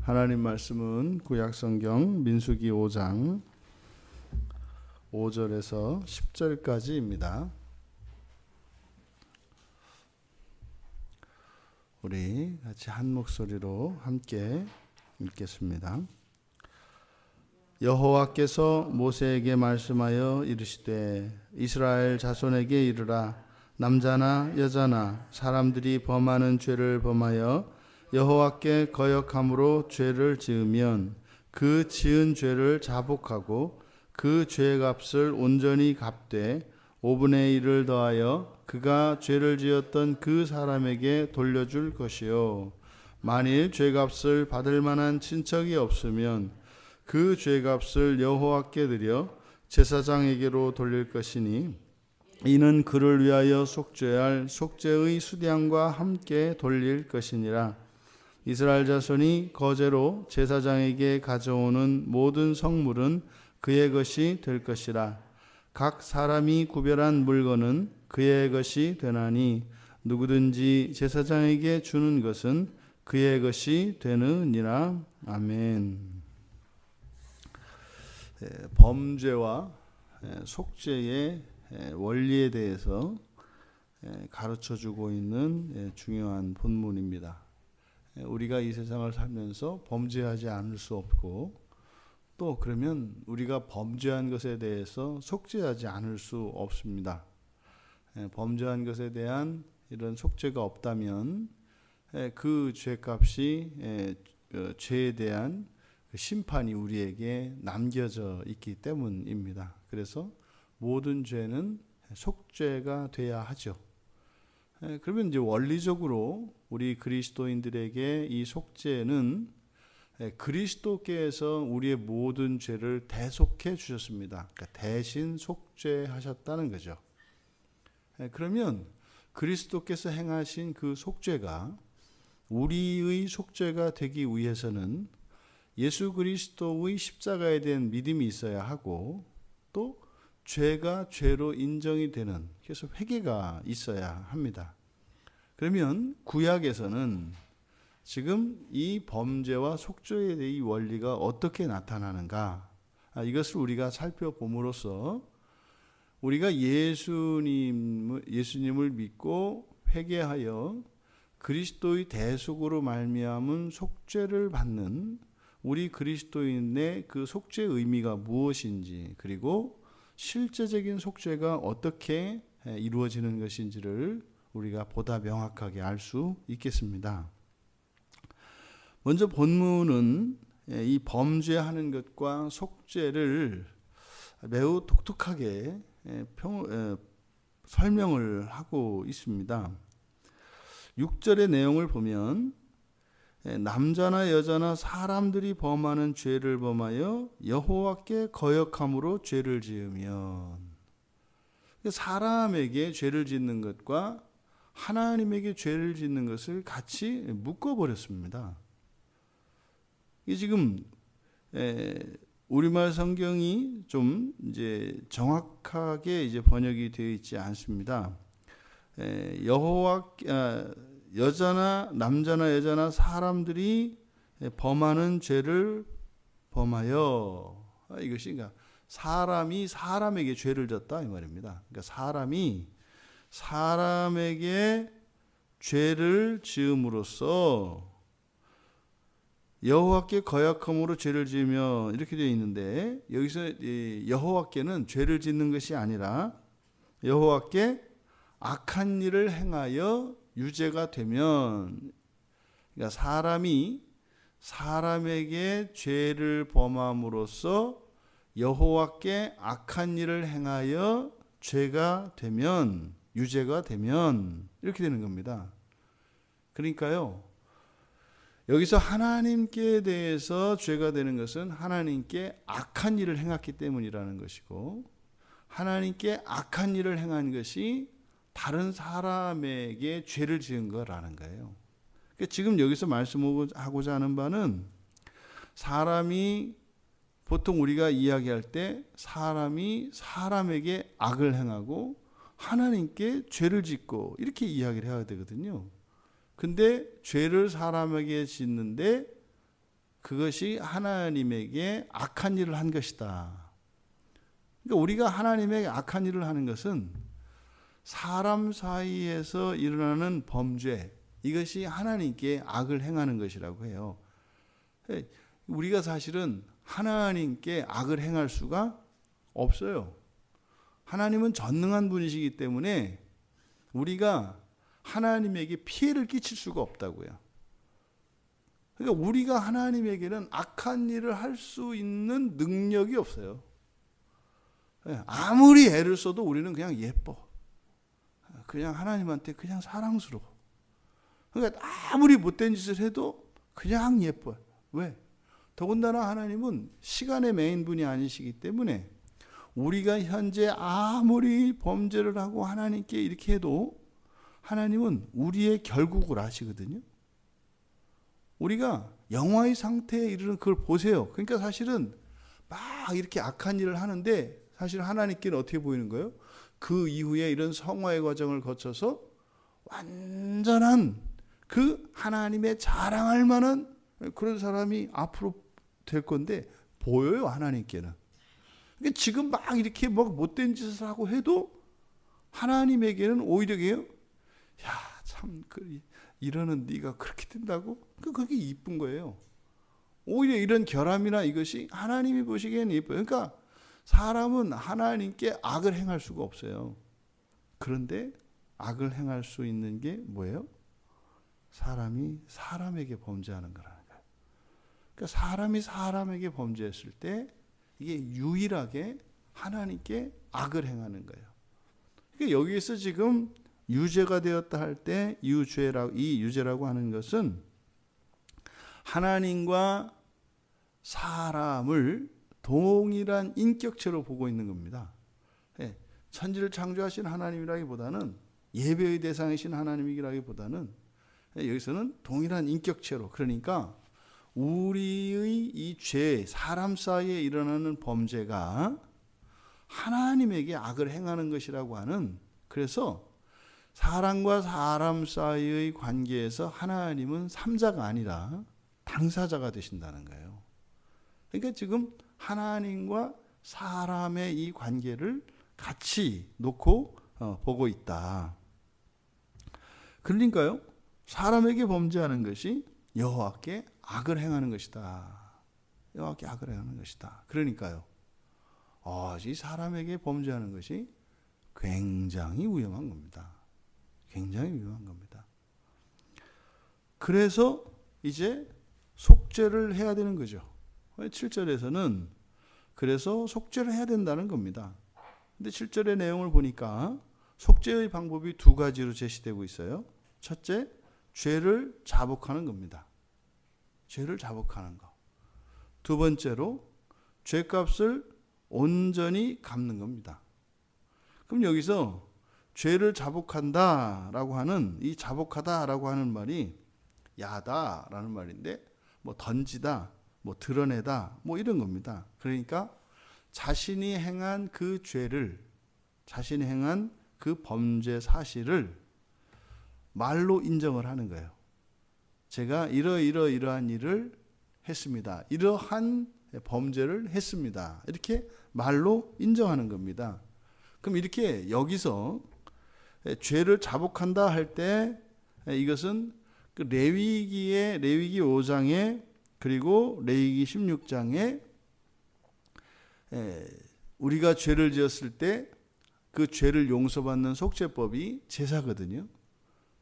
하나님 말씀은 구약성경 민수기 5장 5절에서 10절까지입니다. 우리 같이 한 목소리로 함께 읽겠습니다. 여호와께서 모세에게 말씀하여 이르시되 이스라엘 자손에게 이르라. 남자나 여자나 사람들이 범하는 죄를 범하여 여호와께 거역함으로 죄를 지으면 그 지은 죄를 자복하고 그 죄값을 온전히 갚되 5분의 1을 더하여 그가 죄를 지었던 그 사람에게 돌려줄 것이요. 만일 죄값을 받을 만한 친척이 없으면 그 죄값을 여호와께 드려 제사장에게로 돌릴 것이니 이는 그를 위하여 속죄할 속죄의 수량과 함께 돌릴 것이니라. 이스라엘 자손이 거제로 제사장에게 가져오는 모든 성물은 그의 것이 될 것이라. 각 사람이 구별한 물건은 그의 것이 되나니 누구든지 제사장에게 주는 것은 그의 것이 되느니라. 아멘. 범죄와 속죄의 원리에 대해서 가르쳐주고 있는 중요한 본문입니다. 우리가 이 세상을 살면서 범죄하지 않을 수 없고 또 그러면 우리가 범죄한 것에 대해서 속죄하지 않을 수 없습니다. 범죄한 것에 대한 이런 속죄가 없다면 그 죄값이 죄에 대한 심판이 우리에게 남겨져 있기 때문입니다. 그래서 모든 죄는 속죄가 돼야 하죠. 그러면 이제 원리적으로 우리 그리스도인들에게 이 속죄는 그리스도께서 우리의 모든 죄를 대속해 주셨습니다. 그러니까 대신 속죄하셨다는 거죠. 그러면 그리스도께서 행하신 그 속죄가 우리의 속죄가 되기 위해서는 예수 그리스도의 십자가에 대한 믿음이 있어야 하고 또 죄가 죄로 인정이 되는 그래서 회개가 있어야 합니다. 그러면 구약에서는 지금 이 범죄와 속죄에 대한 이 원리가 어떻게 나타나는가 이것을 우리가 살펴봄으로써 우리가 예수님을 믿고 회개하여 그리스도의 대속으로 말미암은 속죄를 받는 우리 그리스도인의 그 속죄의 의미가 무엇인지 그리고 실제적인 속죄가 어떻게 이루어지는 것인지를 우리가 보다 명확하게 알 수 있겠습니다. 먼저 본문은 이 범죄하는 것과 속죄를 매우 독특하게 설명을 하고 있습니다. 6절의 내용을 보면 남자나 여자나 사람들이 범하는 죄를 범하여 여호와께 거역함으로 죄를 지으면 사람에게 죄를 짓는 것과 하나님에게 죄를 짓는 것을 같이 묶어버렸습니다. 이게 지금 우리말 성경이 좀 이제 정확하게 이제 번역이 되어 있지 않습니다. 남자나 여자나 사람들이 범하는 죄를 범하여 이것이 그러니까 사람이 사람에게 죄를 졌다 이 말입니다. 그러니까 사람이 사람에게 죄를 지음으로써 여호와께 거역함으로 죄를 지으며 이렇게 되어 있는데 여기서 여호와께는 죄를 짓는 것이 아니라 여호와께 악한 일을 행하여 유죄가 되면 그러니까 사람이 사람에게 죄를 범함으로써 여호와께 악한 일을 행하여 죄가 되면 유죄가 되면 이렇게 되는 겁니다. 그러니까요. 여기서 하나님께 대해서 죄가 되는 것은 하나님께 악한 일을 행했기 때문이라는 것이고 하나님께 악한 일을 행한 것이 다른 사람에게 죄를 지은 거라는 거예요. 그러니까 지금 여기서 말씀하고자 하는 바는 사람이 보통 우리가 이야기할 때 사람이 사람에게 악을 행하고 하나님께 죄를 짓고 이렇게 이야기를 해야 되거든요. 근데 죄를 사람에게 짓는데 그것이 하나님에게 악한 일을 한 것이다. 그러니까 우리가 하나님에게 악한 일을 하는 것은 사람 사이에서 일어나는 범죄, 이것이 하나님께 악을 행하는 것이라고 해요. 우리가 사실은 하나님께 악을 행할 수가 없어요. 하나님은 전능한 분이시기 때문에 우리가 하나님에게 피해를 끼칠 수가 없다고요. 그러니까 우리가 하나님에게는 악한 일을 할 수 있는 능력이 없어요. 아무리 애를 써도 우리는 그냥 예뻐. 그냥 하나님한테 그냥 사랑스러워. 그러니까 아무리 못된 짓을 해도 그냥 예뻐요. 왜? 더군다나 하나님은 시간의 메인분이 아니시기 때문에 우리가 현재 아무리 범죄를 하고 하나님께 이렇게 해도 하나님은 우리의 결국을 아시거든요. 우리가 영화의 상태에 이르는 그걸 보세요. 그러니까 사실은 막 이렇게 악한 일을 하는데 사실 하나님께는 어떻게 보이는 거예요? 그 이후에 이런 성화의 과정을 거쳐서 완전한 그 하나님의 자랑할 만한 그런 사람이 앞으로 될 건데 보여요, 하나님께는. 그러니까 지금 막 이렇게 뭐 못된 짓을 하고 해도 하나님에게는 오히려 야, 참 이러는 네가 그렇게 된다고? 그게 이쁜 거예요. 오히려 이런 결함이나 이것이 하나님이 보시기에는 예뻐요. 그러니까 사람은 하나님께 악을 행할 수가 없어요. 그런데 악을 행할 수 있는 게 뭐예요? 사람이 사람에게 범죄하는 거라는 거예요. 그러니까 사람이 사람에게 범죄했을 때 이게 유일하게 하나님께 악을 행하는 거예요. 그러니까 여기에서 지금 유죄가 되었다 할 때 이 유죄라고 하는 것은 하나님과 사람을 동일한 인격체로 보고 있는 겁니다. 천지를 창조하신 하나님이라기보다는 예배의 대상이신 하나님이라기보다는 여기서는 동일한 인격체로, 그러니까 우리의 이 죄, 사람 사이에 일어나는 범죄가 하나님에게 악을 행하는 것이라고 하는, 그래서 사람과 사람 사이의 관계에서 하나님은 삼자가 아니라 당사자가 되신다는 거예요. 그러니까 지금 하나님과 사람의 이 관계를 같이 놓고 보고 있다. 그러니까요, 사람에게 범죄하는 것이 여호와께 악을 행하는 것이다. 여호와께 악을 행하는 것이다. 그러니까요, 이 사람에게 범죄하는 것이 굉장히 위험한 겁니다. 굉장히 위험한 겁니다. 그래서 이제 속죄를 해야 되는 거죠. 7절에서는 그래서 속죄를 해야 된다는 겁니다. 근데 7절의 내용을 보니까 속죄의 방법이 두 가지로 제시되고 있어요. 첫째, 죄를 자복하는 겁니다. 죄를 자복하는 거. 두 번째로 죄값을 온전히 갚는 겁니다. 그럼 여기서 죄를 자복한다라고 하는, 이 자복하다라고 하는 말이 야다라는 말인데, 뭐 던지다, 뭐 드러내다, 뭐 이런 겁니다. 그러니까 자신이 행한 그 죄를, 자신이 행한 그 범죄 사실을 말로 인정을 하는 거예요. 제가 이러한 일을 했습니다. 이러한 범죄를 했습니다. 이렇게 말로 인정하는 겁니다. 그럼 이렇게 여기서 죄를 자복한다 할 때 이것은 그 레위기 5장에 그리고 레위기 16장에 우리가 죄를 지었을 때 그 죄를 용서받는 속죄법이 제사거든요.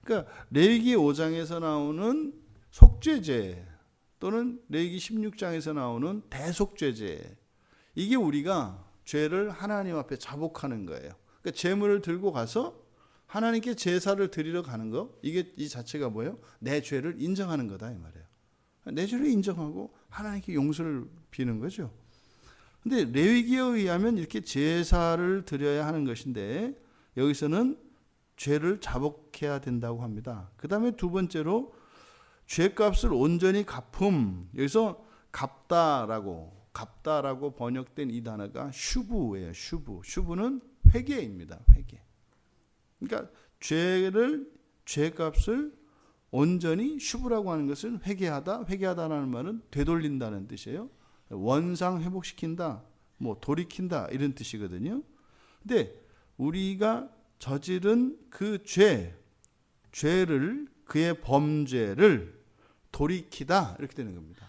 그러니까 레위기 5장에서 나오는 속죄제 또는 레위기 16장에서 나오는 대속죄제, 이게 우리가 죄를 하나님 앞에 자복하는 거예요. 그러니까 제물을 들고 가서 하나님께 제사를 드리러 가는 거, 이게 이 자체가 뭐예요? 내 죄를 인정하는 거다 이 말이에요. 내 죄를 인정하고 하나님께 용서를 비는 거죠. 근데 레위기에 의하면 이렇게 제사를 드려야 하는 것인데 여기서는 죄를 자복해야 된다고 합니다. 그 다음에 두 번째로 죄값을 온전히 갚음. 여기서 갚다라고 번역된 이 단어가 슈브예요. 슈브는 회개입니다. 회개. 그러니까 죄값을 온전히 슈브라고 하는 것은 회개하다라는 말은 되돌린다는 뜻이에요. 원상 회복시킨다, 뭐 돌이킨다 이런 뜻이거든요. 근데 우리가 저지른 그 죄를 그의 범죄를 돌이키다 이렇게 되는 겁니다.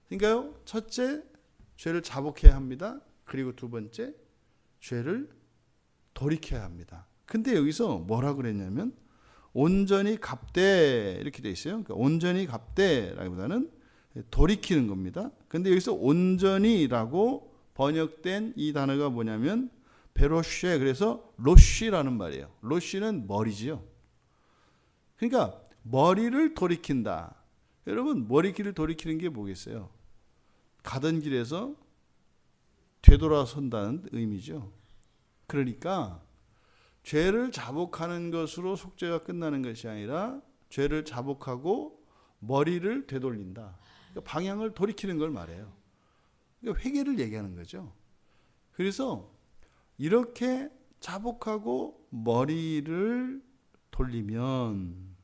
그러니까요, 첫째 죄를 자복해야 합니다. 그리고 두 번째 죄를 돌이켜야 합니다. 근데 여기서 뭐라 그랬냐면 온전히 갚되 이렇게 돼 있어요. 그러니까 온전히 갚되라기보다는 돌이키는 겁니다. 근데 여기서 온전히라고 번역된 이 단어가 뭐냐면 베로쉐, 그래서 로쉬라는 말이에요. 로쉬는 머리지요. 그러니까 머리를 돌이킨다. 여러분, 머리를 돌이키는 게 뭐겠어요? 가던 길에서 되돌아선다는 의미죠. 그러니까 죄를 자복하는 것으로 속죄가 끝나는 것이 아니라 죄를 자복하고 머리를 되돌린다. 그러니까 방향을 돌이키는 걸 말해요. 그러니까 회개를 얘기하는 거죠. 그래서 이렇게 자복하고 머리를 돌리면,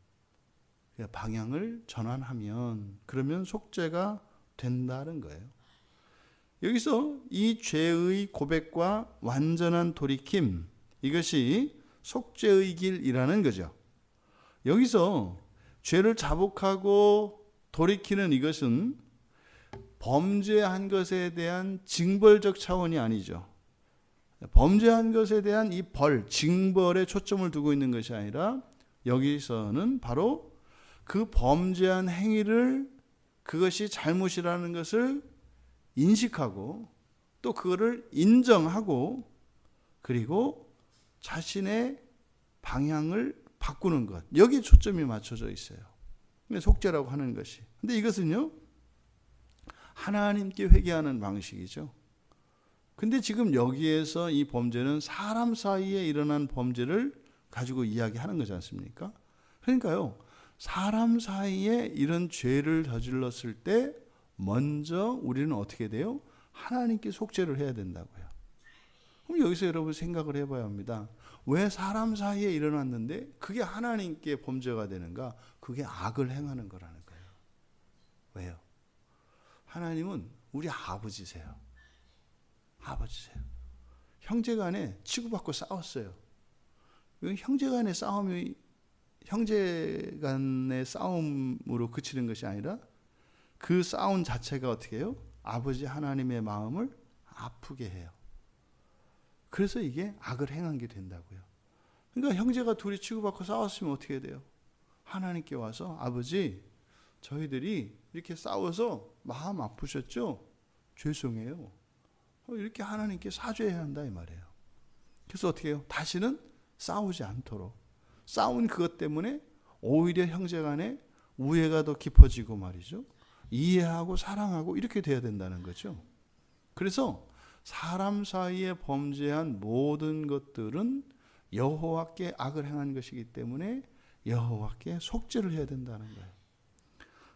방향을 전환하면, 그러면 속죄가 된다는 거예요. 여기서 이 죄의 고백과 완전한 돌이킴, 이것이 속죄의 길이라는 거죠. 여기서 죄를 자복하고 돌이키는 이것은 범죄한 것에 대한 징벌적 차원이 아니죠. 범죄한 것에 대한 이 징벌에 초점을 두고 있는 것이 아니라 여기서는 바로 그 범죄한 행위를, 그것이 잘못이라는 것을 인식하고 또 그거를 인정하고 그리고 자신의 방향을 바꾸는 것, 여기에 초점이 맞춰져 있어요. 속죄라고 하는 것이. 근데 이것은요, 하나님께 회개하는 방식이죠. 근데 지금 여기에서 이 범죄는 사람 사이에 일어난 범죄를 가지고 이야기하는 거지 않습니까? 그러니까요, 사람 사이에 이런 죄를 저질렀을 때 먼저 우리는 어떻게 돼요? 하나님께 속죄를 해야 된다고요. 그럼 여기서 여러분 생각을 해봐야 합니다. 왜 사람 사이에 일어났는데 그게 하나님께 범죄가 되는가? 그게 악을 행하는 거라는 거예요. 왜요? 하나님은 우리 아버지세요. 아버지세요. 형제간에 치고받고 싸웠어요. 형제간의 싸움이 형제간의 싸움으로 그치는 것이 아니라 그 싸움 자체가 어떻게 해요? 아버지 하나님의 마음을 아프게 해요. 그래서 이게 악을 행한 게 된다고요. 그러니까 형제가 둘이 치고받고 싸웠으면 어떻게 돼요? 하나님께 와서 아버지, 저희들이 이렇게 싸워서 마음 아프셨죠? 죄송해요. 이렇게 하나님께 사죄해야 한다 이 말이에요. 그래서 어떻게 해요? 다시는 싸우지 않도록. 싸운 그것 때문에 오히려 형제간에 우애가 더 깊어지고 말이죠. 이해하고 사랑하고 이렇게 돼야 된다는 거죠. 그래서 사람 사이에 범죄한 모든 것들은 여호와께 악을 행한 것이기 때문에 여호와께 속죄를 해야 된다는 거예요.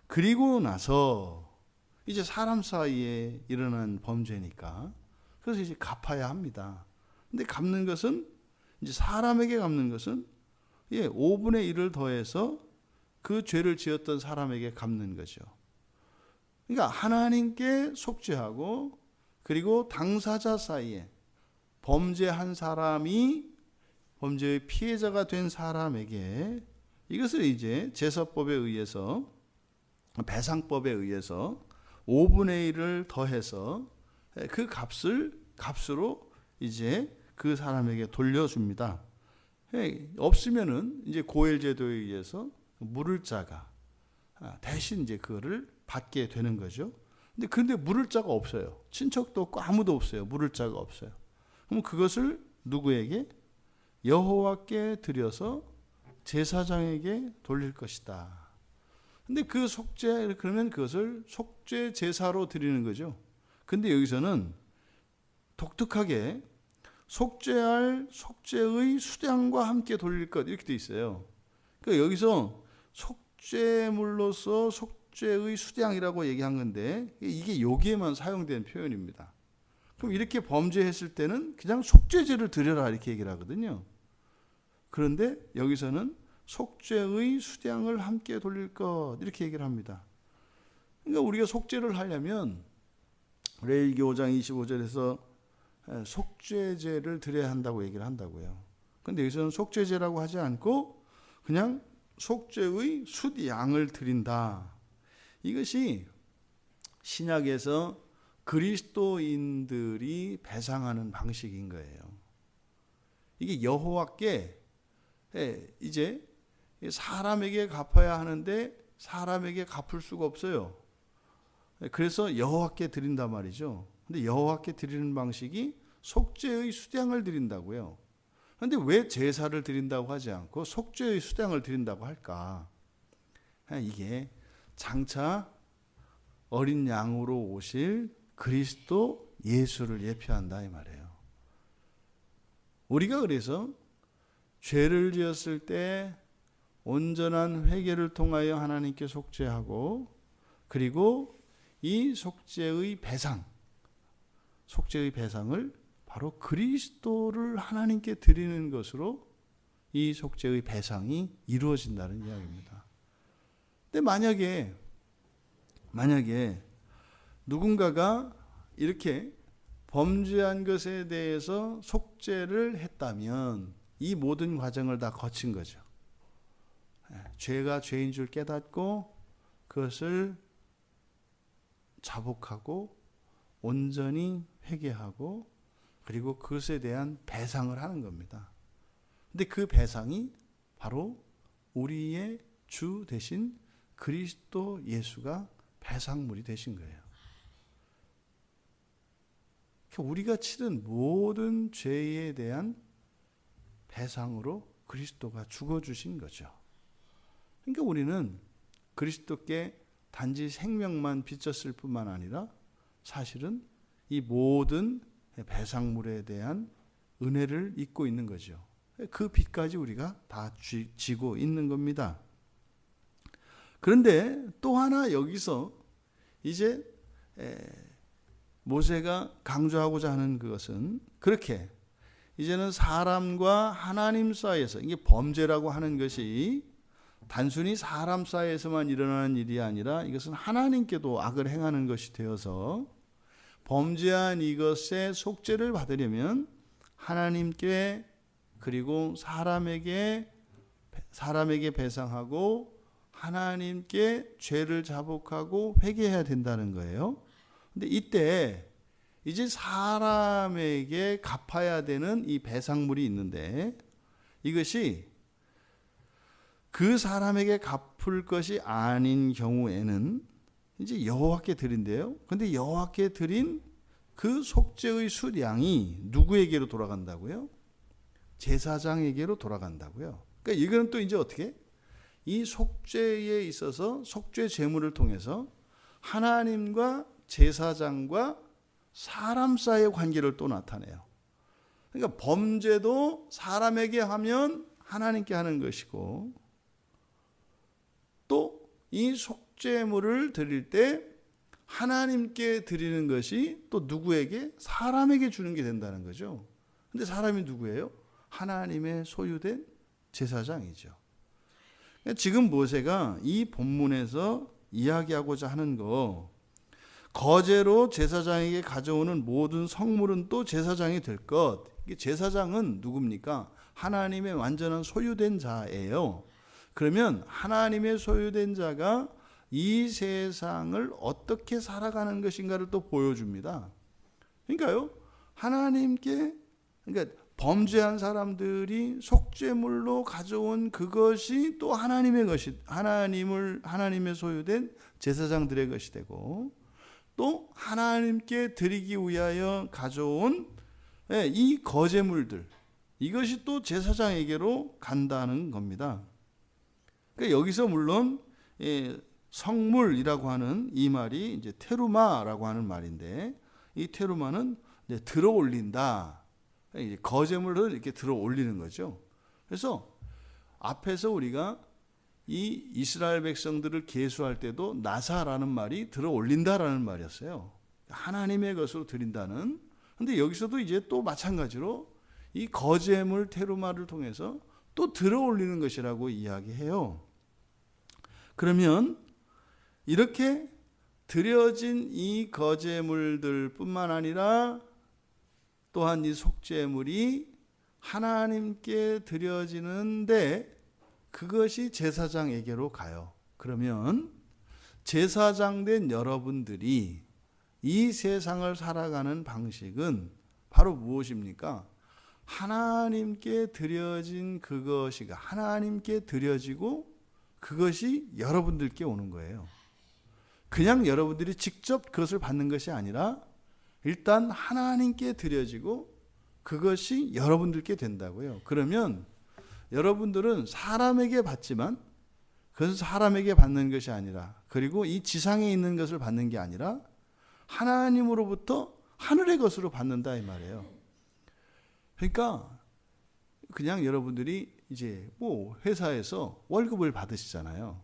그리고 나서 이제 사람 사이에 일어난 범죄니까 그래서 이제 갚아야 합니다. 근데 갚는 것은 이제 사람에게 갚는 것은 5분의 1을 더해서 그 죄를 지었던 사람에게 갚는 거죠. 그러니까 하나님께 속죄하고 그리고 당사자 사이에 범죄한 사람이 범죄의 피해자가 된 사람에게 이것을 이제 제사법에 의해서 배상법에 의해서 5분의 1을 더해서 그 값으로 이제 그 사람에게 돌려줍니다. 없으면은 이제 고엘 제도에 의해서 물을 자가 대신 이제 그거를 받게 되는 거죠. 근데 물을 자가 없어요. 친척도 없고 아무도 없어요. 물을 자가 없어요. 그럼 그것을 누구에게? 여호와께 드려서 제사장에게 돌릴 것이다. 근데 그 속죄, 그러면 그것을 속죄 제사로 드리는 거죠. 근데 여기서는 독특하게 속죄할 속죄의 수량과 함께 돌릴 것 이렇게 돼 있어요. 그러니까 여기서 속죄물로서 속죄의 수량이라고 얘기한 건데 이게 여기에만 사용된 표현입니다. 그럼 이렇게 범죄했을 때는 그냥 속죄제를 드려라 이렇게 얘기를 하거든요. 그런데 여기서는 속죄의 수량을 함께 돌릴 것, 이렇게 얘기를 합니다. 그러니까 우리가 속죄를 하려면 레위기 5장 25절에서 속죄제를 드려야 한다고 얘기를 한다고요. 그런데 여기서는 속죄제라고 하지 않고 그냥 속죄의 숫양을 드린다. 이것이 신약에서 그리스도인들이 배상하는 방식인 거예요. 이게 여호와께 이제 사람에게 갚아야 하는데 사람에게 갚을 수가 없어요. 그래서 여호와께 드린단 말이죠. 근데 여호와께 드리는 방식이 속죄의 수량을 드린다고요. 그런데 왜 제사를 드린다고 하지 않고 속죄의 수량을 드린다고 할까? 이게 장차 어린 양으로 오실 그리스도 예수를 예표한다 이 말이에요. 우리가 그래서 죄를 지었을 때 온전한 회개를 통하여 하나님께 속죄하고, 그리고 이 속죄의 배상을 바로 그리스도를 하나님께 드리는 것으로 이 속죄의 배상이 이루어진다는 이야기입니다. 근데 만약에 누군가가 이렇게 범죄한 것에 대해서 속죄를 했다면 이 모든 과정을 다 거친 거죠. 죄가 죄인 줄 깨닫고 그것을 자복하고 온전히 회개하고 그리고 그것에 대한 배상을 하는 겁니다. 근데 그 배상이 바로 우리의 주 대신 그리스도 예수가 배상물이 되신 거예요. 우리가 치른 모든 죄에 대한 배상으로 그리스도가 죽어주신 거죠. 그러니까 우리는 그리스도께 단지 생명만 빚졌을 뿐만 아니라 사실은 이 모든 배상물에 대한 은혜를 입고 있는 거죠. 그 빚까지 우리가 다 지고 있는 겁니다. 그런데 또 하나 여기서 이제 모세가 강조하고자 하는 그것은, 그렇게 이제는 사람과 하나님 사이에서, 이게 범죄라고 하는 것이 단순히 사람 사이에서만 일어나는 일이 아니라 이것은 하나님께도 악을 행하는 것이 되어서 범죄한 이것에 속죄를 받으려면 하나님께 그리고 사람에게 배상하고 하나님께 죄를 자복하고 회개해야 된다는 거예요. 근데 이때 이제 사람에게 갚아야 되는 이 배상물이 있는데, 이것이 그 사람에게 갚을 것이 아닌 경우에는 이제 여호와께 드린대요. 근데 여호와께 드린 그 속죄의 수량이 누구에게로 돌아간다고요? 제사장에게로 돌아간다고요. 그러니까 이거는 또 이제 어떻게? 이 속죄에 있어서 속죄 제물을 통해서 하나님과 제사장과 사람 사이의 관계를 또 나타내요. 그러니까 범죄도 사람에게 하면 하나님께 하는 것이고, 또 이 속죄물을 드릴 때 하나님께 드리는 것이 또 누구에게? 사람에게 주는 게 된다는 거죠. 근데 사람이 누구예요? 하나님의 소유된 제사장이죠. 지금 모세가 이 본문에서 이야기하고자 하는 거, 거제로 제사장에게 가져오는 모든 성물은 또 제사장이 될 것. 제사장은 누굽니까? 하나님의 완전한 소유된 자예요. 그러면 하나님의 소유된 자가 이 세상을 어떻게 살아가는 것인가를 또 보여줍니다. 그러니까요, 그러니까 범죄한 사람들이 속죄물로 가져온 그것이 또 하나님의 것이, 하나님의 소유된 제사장들의 것이 되고, 또 하나님께 드리기 위하여 가져온 이 거제물들, 이것이 또 제사장에게로 간다는 겁니다. 그러니까 여기서 물론 성물이라고 하는 이 말이 이제 테루마라고 하는 말인데, 이 테루마는 이제 들어 올린다. 거제물을 이렇게 들어 올리는 거죠. 그래서 앞에서 우리가 이 이스라엘 백성들을 계수할 때도 나사라는 말이 들어 올린다라는 말이었어요. 하나님의 것으로 드린다는. 근데 여기서도 이제 또 마찬가지로 이 거제물 테루마를 통해서 또 들어올리는 것이라고 이야기해요. 그러면 이렇게 드려진 이 거제물들 뿐만 아니라 또한 이 속죄물이 하나님께 드려지는데 그것이 제사장에게로 가요. 그러면 제사장 된 여러분들이 이 세상을 살아가는 방식은 바로 무엇입니까? 하나님께 드려진 그것이 하나님께 드려지고 그것이 여러분들께 오는 거예요. 그냥 여러분들이 직접 그것을 받는 것이 아니라 일단 하나님께 드려지고 그것이 여러분들께 된다고요. 그러면 여러분들은 사람에게 받지만 그것은 사람에게 받는 것이 아니라, 그리고 이 지상에 있는 것을 받는 게 아니라 하나님으로부터 하늘의 것으로 받는다 이 말이에요. 그러니까 그냥 여러분들이 이제 뭐 회사에서 월급을 받으시잖아요.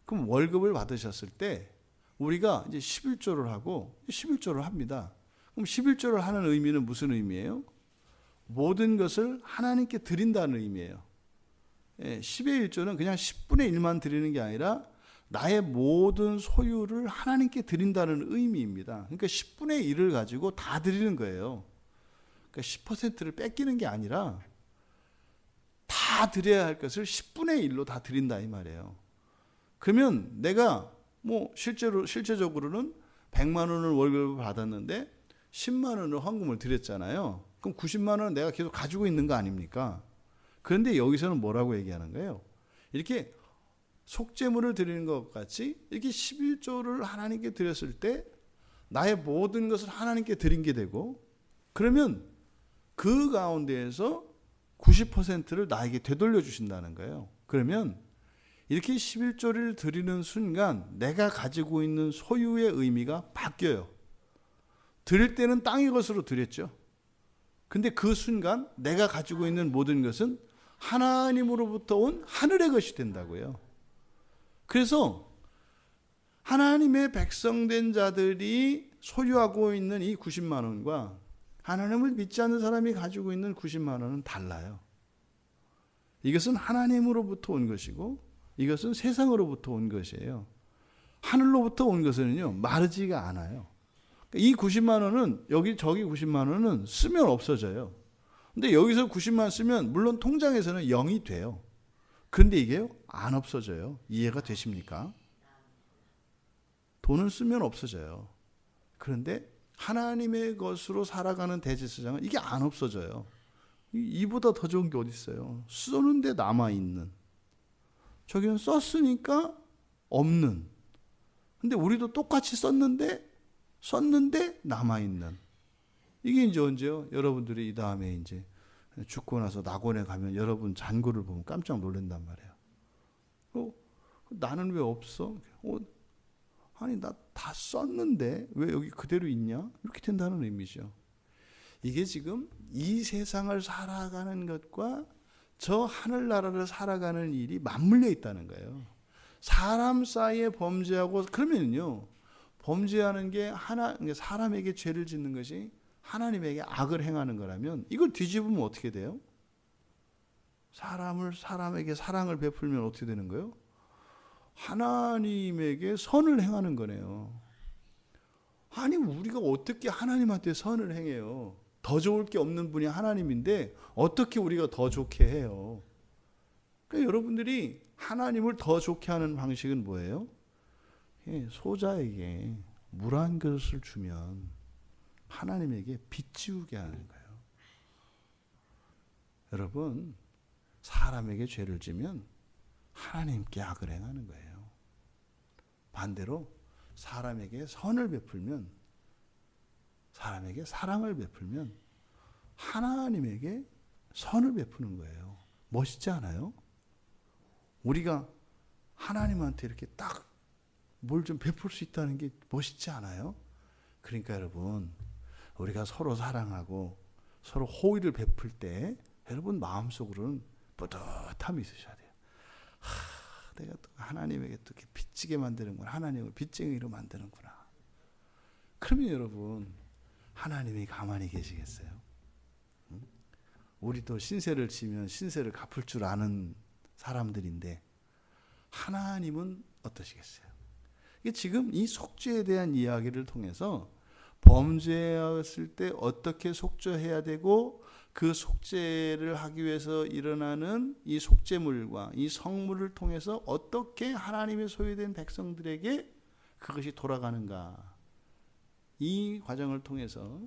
그럼 월급을 받으셨을 때 우리가 이제 11조를 하고 11조를 합니다. 그럼 11조를 하는 의미는 무슨 의미예요? 모든 것을 하나님께 드린다는 의미예요. 10의 1조는 그냥 10분의 1만 드리는 게 아니라 나의 모든 소유를 하나님께 드린다는 의미입니다. 그러니까 10분의 1을 가지고 다 드리는 거예요. 그러니까 10%를 뺏기는 게 아니라 다 드려야 할 것을 10분의 1로 다 드린다 이 말이에요. 그러면 내가 뭐 실제적으로는 100만 원을 월급을 받았는데 10만 원을 헌금을 드렸잖아요. 그럼 90만 원은 내가 계속 가지고 있는 거 아닙니까? 그런데 여기서는 뭐라고 얘기하는 거예요? 이렇게 속죄물을 드리는 것 같이 이렇게 11조를 하나님께 드렸을 때 나의 모든 것을 하나님께 드린 게 되고, 그러면 그 가운데에서 90%를 나에게 되돌려 주신다는 거예요. 그러면 이렇게 11조를 드리는 순간 내가 가지고 있는 소유의 의미가 바뀌어요. 드릴 때는 땅의 것으로 드렸죠. 근데 그 순간 내가 가지고 있는 모든 것은 하나님으로부터 온 하늘의 것이 된다고요. 그래서 하나님의 백성된 자들이 소유하고 있는 이 90만 원과 하나님을 믿지 않는 사람이 가지고 있는 90만 원은 달라요. 이것은 하나님으로부터 온 것이고 이것은 세상으로부터 온 것이에요. 하늘로부터 온 것은요 마르지가 않아요. 이 90만 원은 저기 90만 원은 쓰면 없어져요. 근데 여기서 90만 쓰면 물론 통장에서는 0이 돼요. 그런데 이게요 안 없어져요. 이해가 되십니까? 돈을 쓰면 없어져요. 그런데 하나님의 것으로 살아가는 대제사장은 이게 안 없어져요. 이보다 더 좋은 게 어디 있어요? 쓰는데 남아있는. 저기는 썼으니까 없는. 근데 우리도 똑같이 썼는데 남아있는. 이게 이제 언제요? 여러분들이 이 다음에 이제 죽고 나서 낙원에 가면 여러분 잔고를 보면 깜짝 놀란단 말이에요. 나는 왜 없어? 아니 나 다 썼는데 왜 여기 그대로 있냐? 이렇게 된다는 의미죠. 이게 지금 이 세상을 살아가는 것과 저 하늘나라를 살아가는 일이 맞물려 있다는 거예요. 사람 사이에 범죄하고 그러면요 범죄하는 게 사람에게 죄를 짓는 것이 하나님에게 악을 행하는 거라면 이걸 뒤집으면 어떻게 돼요? 사람에게 사랑을 베풀면 어떻게 되는 거예요? 하나님에게 선을 행하는 거네요. 아니 우리가 어떻게 하나님한테 선을 행해요? 더 좋을 게 없는 분이 하나님인데 어떻게 우리가 더 좋게 해요? 그러니까 여러분들이 하나님을 더 좋게 하는 방식은 뭐예요? 소자에게 물 한 그릇을 주면 하나님에게 빚지우게 하는 거예요. 여러분 사람에게 죄를 지면 하나님께 악을 행하는 거예요. 반대로 사람에게 선을 베풀면, 사람에게 사랑을 베풀면 하나님에게 선을 베푸는 거예요. 멋있지 않아요? 우리가 하나님한테 이렇게 딱 뭘 좀 베풀 수 있다는 게 멋있지 않아요? 그러니까 여러분 우리가 서로 사랑하고 서로 호의를 베풀 때 여러분 마음속으로는 뿌듯함이 있으셔야 돼요. 내가 또 하나님에게 또 이렇게 빚지게 만드는구나. 하나님을 빚쟁이로 만드는구나. 그러면 여러분 하나님이 가만히 계시겠어요? 우리도 신세를 지면 신세를 갚을 줄 아는 사람들인데 하나님은 어떠시겠어요? 이게 지금 이 속죄에 대한 이야기를 통해서 범죄했을 때 어떻게 속죄해야 되고 그 속죄를 하기 위해서 일어나는 이 속죄물과 이 성물을 통해서 어떻게 하나님의 소유된 백성들에게 그것이 돌아가는가, 이 과정을 통해서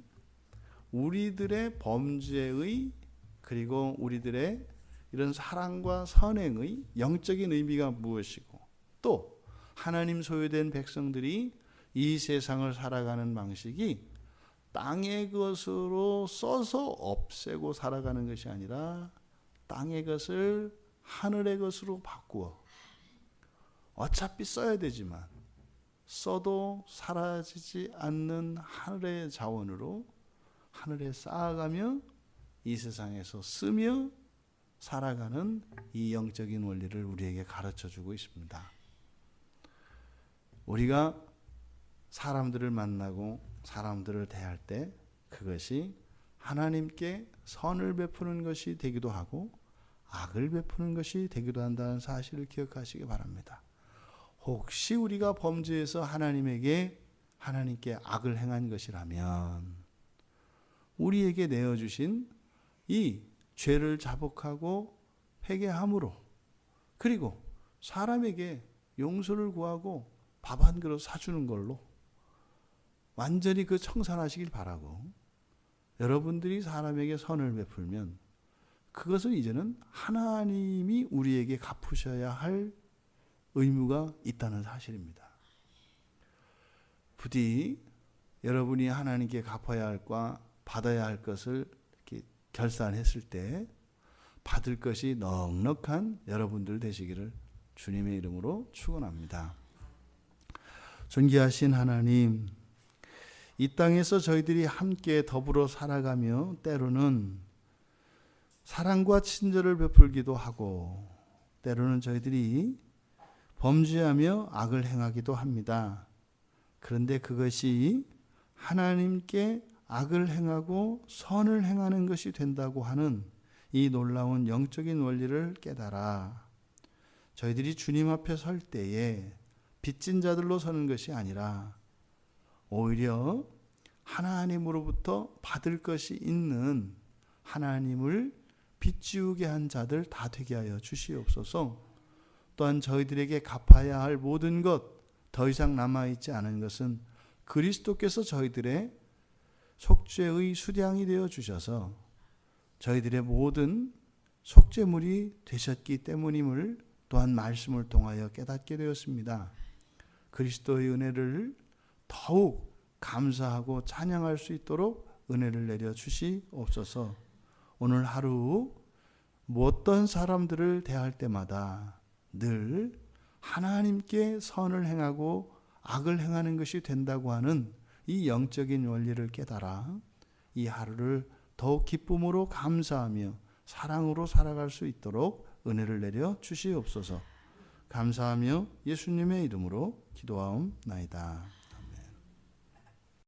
우리들의 범죄의 그리고 우리들의 이런 사랑과 선행의 영적인 의미가 무엇이고 또 하나님 소유된 백성들이 이 세상을 살아가는 방식이 땅의 것으로 써서 없애고 살아가는 것이 아니라 땅의 것을 하늘의 것으로 바꾸어 어차피 써야 되지만 써도 사라지지 않는 하늘의 자원으로 하늘에 쌓아가며 이 세상에서 쓰며 살아가는 이 영적인 원리를 우리에게 가르쳐주고 있습니다. 우리가 사람들을 만나고 사람들을 대할 때 그것이 하나님께 선을 베푸는 것이 되기도 하고 악을 베푸는 것이 되기도 한다는 사실을 기억하시기 바랍니다. 혹시 우리가 범죄해서 하나님께 악을 행한 것이라면 우리에게 내어주신 이 죄를 자복하고 회개함으로 그리고 사람에게 용서를 구하고 밥 한 그릇 사주는 걸로 완전히 그 청산하시길 바라고, 여러분들이 사람에게 선을 베풀면 그것은 이제는 하나님이 우리에게 갚으셔야 할 의무가 있다는 사실입니다. 부디 여러분이 하나님께 갚아야 할과 받아야 할 것을 이렇게 결산했을 때 받을 것이 넉넉한 여러분들 되시기를 주님의 이름으로 축원합니다. 존귀하신 하나님, 이 땅에서 저희들이 함께 더불어 살아가며 때로는 사랑과 친절을 베풀기도 하고 때로는 저희들이 범죄하며 악을 행하기도 합니다. 그런데 그것이 하나님께 악을 행하고 선을 행하는 것이 된다고 하는 이 놀라운 영적인 원리를 깨달아 저희들이 주님 앞에 설 때에 빚진 자들로 서는 것이 아니라 오히려 하나님으로부터 받을 것이 있는 하나님을 빚지우게 한 자들 다 되게 하여 주시옵소서. 또한 저희들에게 갚아야 할 모든 것 더 이상 남아있지 않은 것은 그리스도께서 저희들의 속죄의 수량이 되어 주셔서 저희들의 모든 속죄물이 되셨기 때문임을 또한 말씀을 통하여 깨닫게 되었습니다. 그리스도의 은혜를 더욱 감사하고 찬양할 수 있도록 은혜를 내려 주시옵소서. 오늘 하루 어떤 사람들을 대할 때마다 늘 하나님께 선을 행하고 악을 행하는 것이 된다고 하는 이 영적인 원리를 깨달아 이 하루를 더욱 기쁨으로 감사하며 사랑으로 살아갈 수 있도록 은혜를 내려 주시옵소서. 감사하며 예수님의 이름으로 기도하옵나이다.